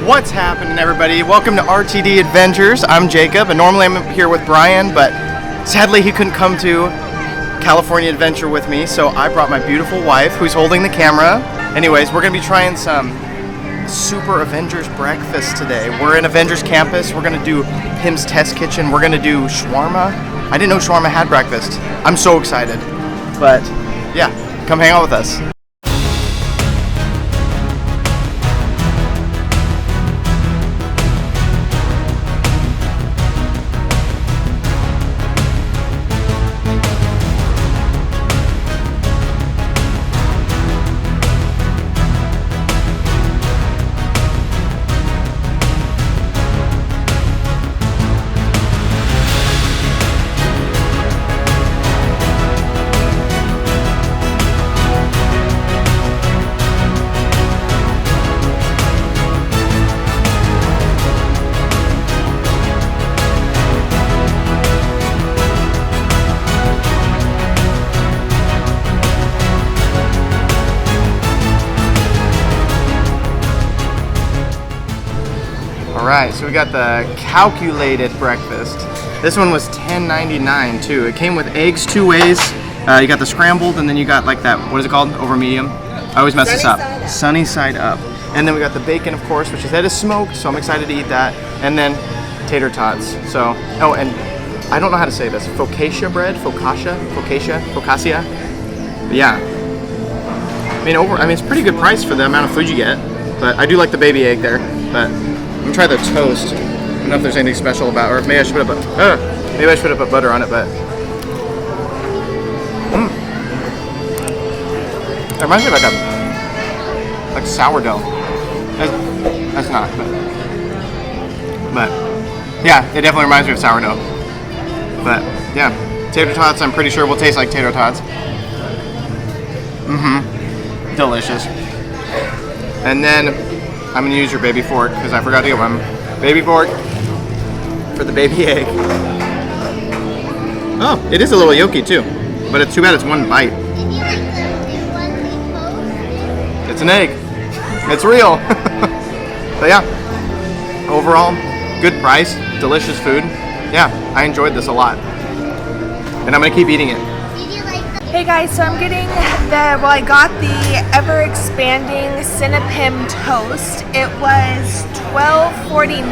What's happening, everybody? Welcome to RTD Adventures. I'm Jacob, and normally I'm here with Brian, but sadly he couldn't come to California Adventure with me, so I brought my beautiful wife, who's holding the camera. Anyways, we're gonna be trying some Super Avengers breakfast today. We're in Avengers campus. We're gonna do Pym's Test Kitchen. We're gonna do shawarma. I didn't know shawarma had breakfast. I'm so excited. But yeah, come hang out with us. Alright, so we got the calculated breakfast. This one was $10.99 too. It came with eggs 2 ways. You got the scrambled, and then you got like that, what is it called? Over medium? I always mess this up. Sunny side up. And then we got the bacon, of course, which is that is smoked, so I'm excited to eat that. And then tater tots. So, oh, and I don't know how to say this. Focaccia bread? Focaccia? But yeah. I mean, it's a pretty good price for the amount of food you get. But I do like the baby egg there. But I'm gonna try the toast. I don't know if there's anything special about, or maybe I should put butter on it, but it reminds me of like sourdough. That's not, but yeah, it definitely reminds me of sourdough. But yeah, tater tots, I'm pretty sure will taste like tater tots. Delicious. And then I'm gonna use your baby fork because I forgot to get one. Baby fork for the baby egg. Oh, it is a little yolky too, but it's too bad it's one bite. It's an egg. It's real. But yeah, overall, good price, delicious food. Yeah, I enjoyed this a lot, and I'm gonna keep eating it. Hey guys, so I'm getting I got the ever-expanding Cynna-Pym toast. It was $12.49,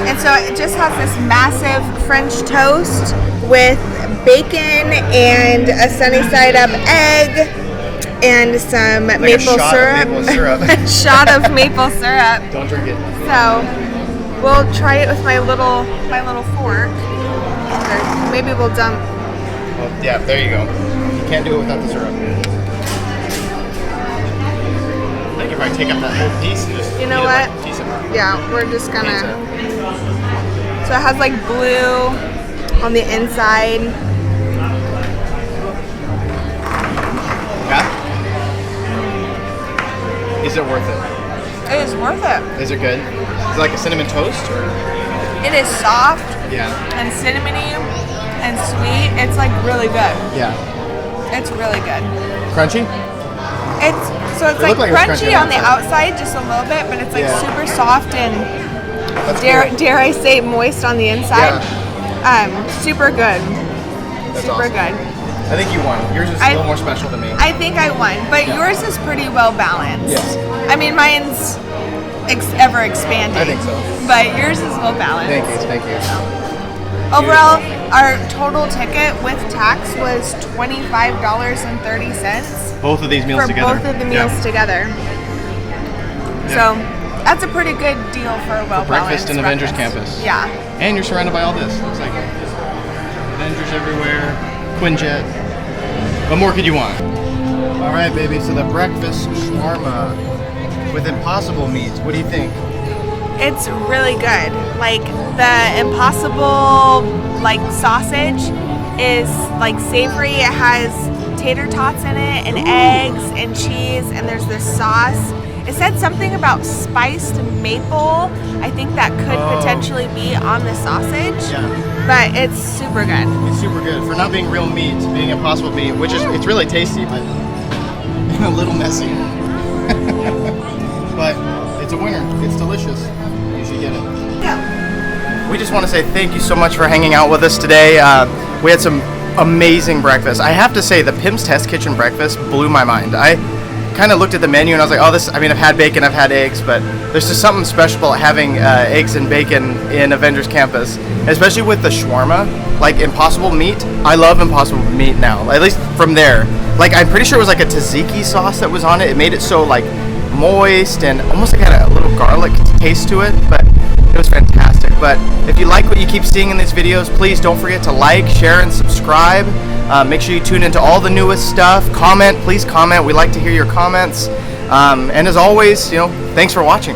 and so it just has this massive French toast with bacon and a sunny-side-up egg and some like maple syrup. A shot of maple syrup. Don't drink it. So we'll try it with my little fork. Or maybe we'll dump. Well, yeah, there you go. You can't do it without the syrup. I think if I take up that whole piece and just You know what? Yeah, we're just gonna. So it has like blue on the inside. Yeah? Is it worth it? It is worth it. Is it good? Is it like a cinnamon toast? Or? It is soft Yeah. and cinnamony and sweet. It's like really good. Yeah. It's really good. Crunchy? It's like crunchy on the outside just a little bit, but it's like super soft and dare I say moist on the inside. Yeah. Super good. That's super awesome. good. I think you won. Yours is a little more special than me. I think I won, but yours is pretty well balanced. Yes. I mean, mine's ever expanding. I think so. But yours is well balanced. Thank you. Overall, our total ticket with tax was $25.30. Both of these meals for together. both of the meals together. Yeah. So that's a pretty good deal for a well-balanced breakfast in Avengers campus. Yeah. And you're surrounded by all this. Looks like Avengers everywhere. Quinjet. What more could you want? All right, baby. So the breakfast shawarma with impossible meat. What do you think? It's really good. Like the Impossible sausage is like savory. It has tater tots in it and eggs and cheese, and there's this sauce. It said something about spiced maple. I think that could potentially be on the sausage. Yeah. But it's super good. It's super good for not being real meat, being impossible meat, which is it's really tasty, but a little messy. But It's a winner. It's delicious. You should get it. Yeah. We just want to say thank you so much for hanging out with us today. We had some amazing breakfast. I have to say, the Pym's Test Kitchen breakfast blew my mind. I kind of looked at the menu and I was like, oh, this, I mean, I've had bacon, I've had eggs, but there's just something special about having eggs and bacon in Avengers Campus, especially with the shawarma, like Impossible Meat. I love Impossible Meat now, at least from there. Like, I'm pretty sure it was like a tzatziki sauce that was on it. It made it so like moist and almost like had a little garlic taste to it, but it was fantastic. But if you like what you keep seeing in these videos, please don't forget to like, share, and subscribe. Make sure you tune into all the newest stuff. Comment, please comment. We like to hear your comments. And as always, thanks for watching.